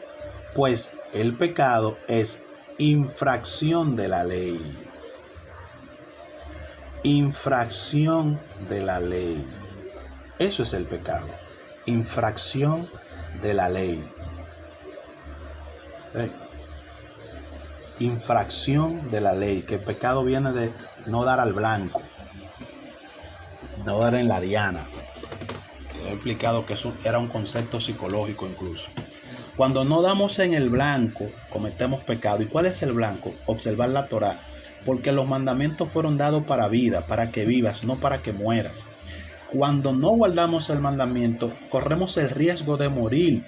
Speaker 1: pues el pecado es infracción de la ley. Infracción de la ley. Eso es el pecado. Infracción de la ley. Infracción de la ley. Que el pecado viene de no dar al blanco, no dar en la diana. He explicado que eso era un concepto psicológico incluso. Cuando no damos en el blanco, cometemos pecado. ¿Y cuál es el blanco? Observar la Torá. Porque los mandamientos fueron dados para vida, para que vivas, no para que mueras. Cuando no guardamos el mandamiento, corremos el riesgo de morir.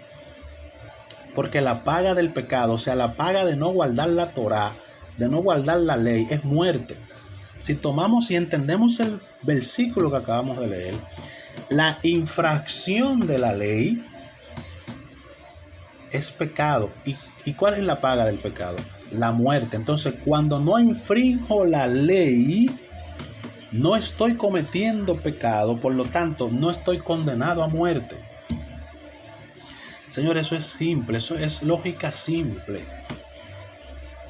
Speaker 1: Porque la paga del pecado, o sea, la paga de no guardar la Torá, de no guardar la ley, es muerte. Si tomamos y entendemos el versículo que acabamos de leer, la infracción de la ley es pecado. ¿Y cuál es la paga del pecado? La muerte. Entonces, cuando no infrinjo la ley, No estoy cometiendo pecado, por lo tanto, no estoy condenado a muerte. Señor, eso es simple, eso es lógica simple.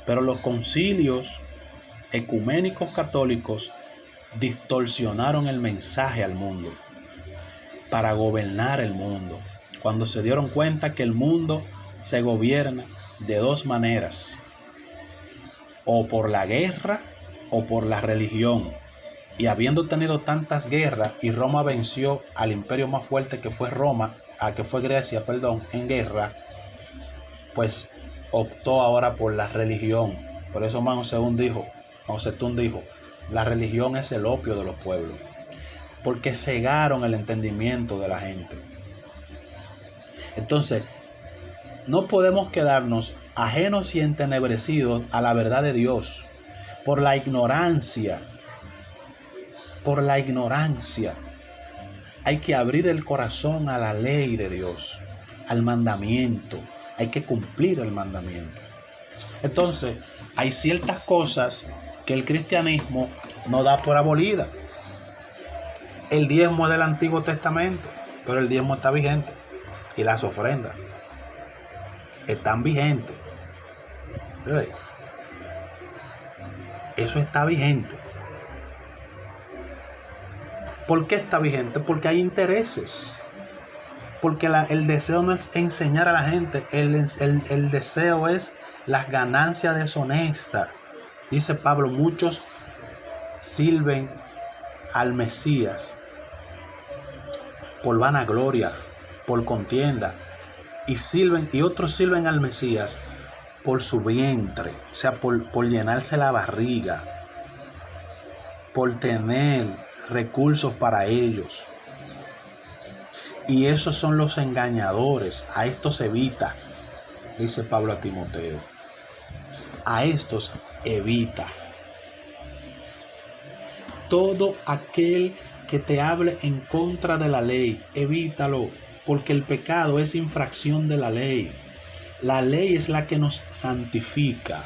Speaker 1: Pero los concilios ecuménicos católicos distorsionaron el mensaje al mundo para gobernar el mundo, cuando se dieron cuenta que el mundo se gobierna de dos maneras: o por la guerra o por la religión. Y habiendo tenido tantas guerras, y Roma venció al imperio más fuerte que fue Grecia, en guerra, pues optó ahora por la religión. Por eso Mao Zedong dijo, la religión es el opio de los pueblos, porque cegaron el entendimiento de la gente. Entonces, no podemos quedarnos ajenos y entenebrecidos a la verdad de Dios por la ignorancia. Hay que abrir el corazón a la ley de Dios, al mandamiento. Hay que cumplir el mandamiento. Entonces, hay ciertas cosas que el cristianismo no da por abolida. El diezmo es del Antiguo Testamento, pero el diezmo está vigente. Y las ofrendas están vigentes. Eso está vigente. ¿Por qué está vigente? Porque hay intereses. Porque el deseo no es enseñar a la gente. El deseo es las ganancias deshonestas. Dice Pablo, muchos sirven al Mesías por vanagloria, por contienda. Y otros sirven al Mesías por su vientre. O sea, por llenarse la barriga. Por tener recursos para ellos. Y esos son los engañadores. A estos evita, dice Pablo a Timoteo. A estos evita. Todo aquel que te hable en contra de la ley, evítalo, porque el pecado es infracción de la ley. La ley es la que nos santifica.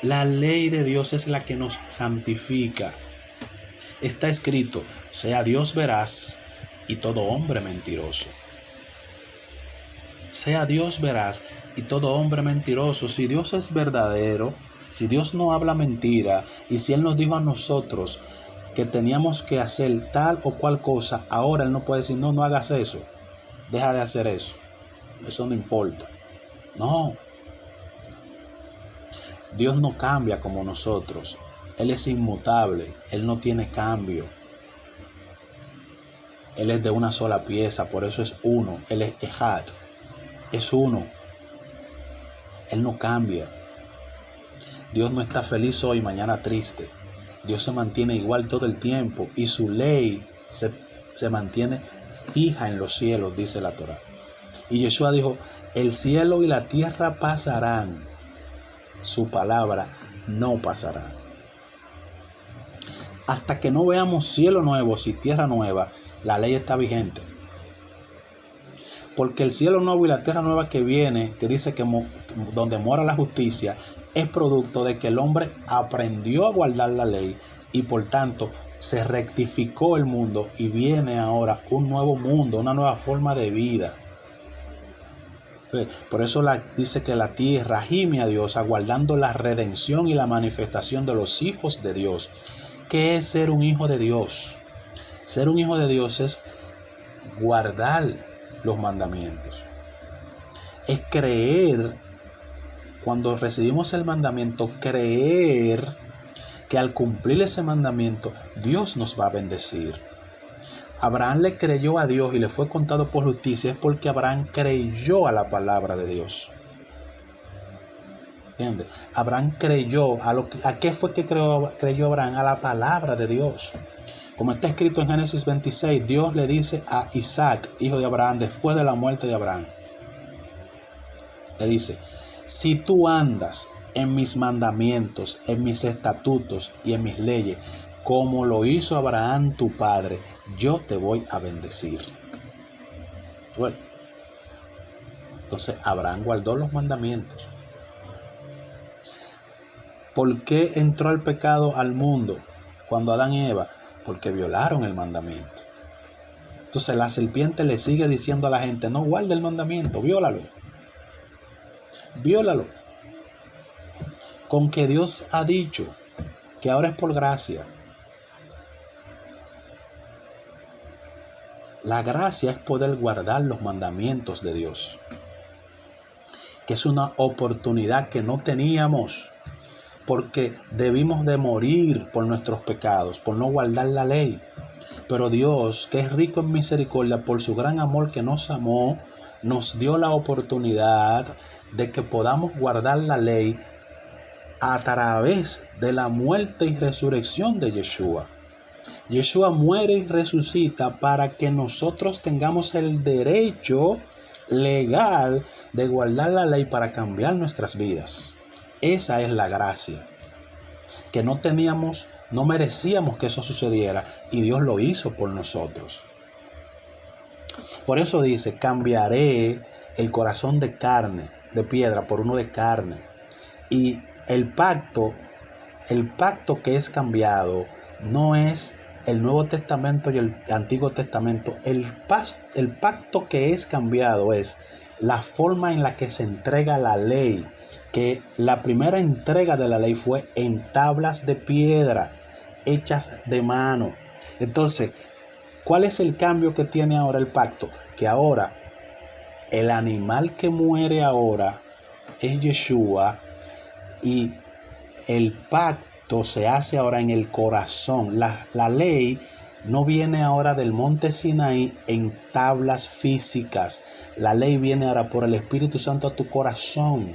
Speaker 1: La ley de Dios es la que nos santifica. Está escrito, sea Dios veraz y todo hombre mentiroso. Sea Dios veraz y todo hombre mentiroso. Si Dios es verdadero, si Dios no habla mentira, y si Él nos dijo a nosotros que teníamos que hacer tal o cual cosa, ahora Él no puede decir, no hagas eso, deja de hacer eso, eso no importa. No, Dios no cambia como nosotros. Él es inmutable, Él no tiene cambio. Él es de una sola pieza, por eso es uno. Él es Ejad, es uno. Él no cambia. Dios no está feliz hoy, mañana triste. Dios se mantiene igual todo el tiempo y su ley se mantiene fija en los cielos, dice la Torá. Y Yeshua dijo, el cielo y la tierra pasarán, su palabra no pasará. Hasta que no veamos cielo nuevo y tierra nueva, la ley está vigente. Porque el cielo nuevo y la tierra nueva que viene, que dice que donde mora la justicia, es producto de que el hombre aprendió a guardar la ley y por tanto se rectificó el mundo y viene ahora un nuevo mundo, una nueva forma de vida. Entonces, por eso dice que la tierra gime a Dios, aguardando la redención y la manifestación de los hijos de Dios. ¿Qué es ser un hijo de Dios? Ser un hijo de Dios es guardar los mandamientos. Es creer, cuando recibimos el mandamiento, creer que al cumplir ese mandamiento, Dios nos va a bendecir. Abraham le creyó a Dios y le fue contado por justicia, es porque Abraham creyó a la palabra de Dios. ¿Entiendes? Abraham creyó ¿a qué fue que creyó Abraham? A la palabra de Dios. Como está escrito en Génesis 26, Dios le dice a Isaac, hijo de Abraham, después de la muerte de Abraham, le dice, si tú andas en mis mandamientos, en mis estatutos y en mis leyes, como lo hizo Abraham tu padre, yo te voy a bendecir. Bueno, entonces Abraham guardó los mandamientos. ¿Por qué entró el pecado al mundo? cuando Adán y Eva? Porque violaron el mandamiento. Entonces la serpiente le sigue diciendo a la gente, no guarde el mandamiento, viólalo. Viólalo. Con que Dios ha dicho que ahora es por gracia. La gracia es poder guardar los mandamientos de Dios, que es una oportunidad que no teníamos, porque debimos de morir por nuestros pecados, por no guardar la ley. Pero Dios, que es rico en misericordia, por su gran amor que nos amó, nos dio la oportunidad de que podamos guardar la ley a través de la muerte y resurrección de Yeshua. Yeshua muere y resucita para que nosotros tengamos el derecho legal de guardar la ley para cambiar nuestras vidas. Esa es la gracia, que no teníamos, no merecíamos que eso sucediera, y Dios lo hizo por nosotros. Por eso dice, cambiaré el corazón de carne, de piedra, por uno de carne. Y el pacto que es cambiado no es el Nuevo Testamento y el Antiguo Testamento. El pacto que es cambiado es la forma en la que se entrega la ley, que la primera entrega de la ley fue en tablas de piedra hechas de mano. Entonces, ¿cuál es el cambio que tiene ahora el pacto? Que ahora el animal que muere ahora es Yeshua, y el pacto se hace ahora en el corazón. La ley no viene ahora del monte Sinaí en tablas físicas. La ley viene ahora por el Espíritu Santo a tu corazón.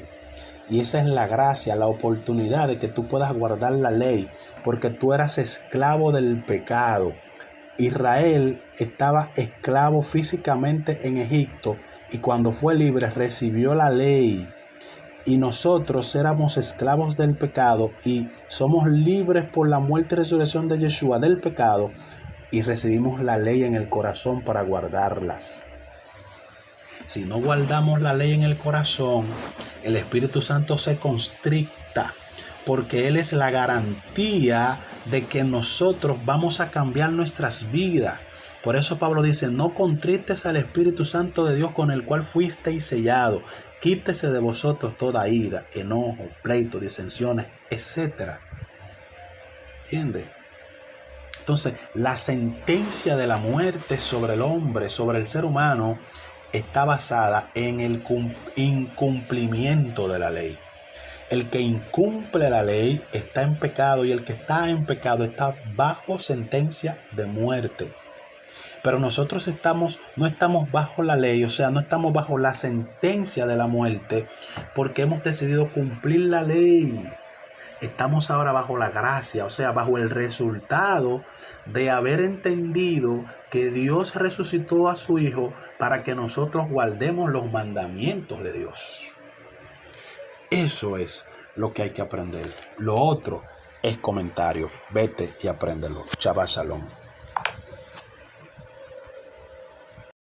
Speaker 1: Y esa es la gracia, la oportunidad de que tú puedas guardar la ley, porque tú eras esclavo del pecado. Israel estaba esclavo físicamente en Egipto, y cuando fue libre recibió la ley. Y nosotros éramos esclavos del pecado y somos libres por la muerte y resurrección de Yeshua del pecado, y recibimos la ley en el corazón para guardarlas. Si no guardamos la ley en el corazón, el Espíritu Santo se constricta, porque Él es la garantía de que nosotros vamos a cambiar nuestras vidas. Por eso Pablo dice, no contristes al Espíritu Santo de Dios, con el cual fuisteis sellado. Quítese de vosotros toda ira, enojo, pleito, disensiones, etc. ¿Entiendes? Entonces, la sentencia de la muerte sobre el hombre, sobre el ser humano, está basada en el incumplimiento de la ley. El que incumple la ley está en pecado, y el que está en pecado está bajo sentencia de muerte. Pero nosotros no estamos bajo la ley, o sea, no estamos bajo la sentencia de la muerte, porque hemos decidido cumplir la ley. Estamos ahora bajo la gracia, o sea, bajo el resultado de haber entendido que Dios resucitó a su Hijo para que nosotros guardemos los mandamientos de Dios. Eso es lo que hay que aprender. Lo otro es comentario. Vete y apréndelo. Shabbat Shalom.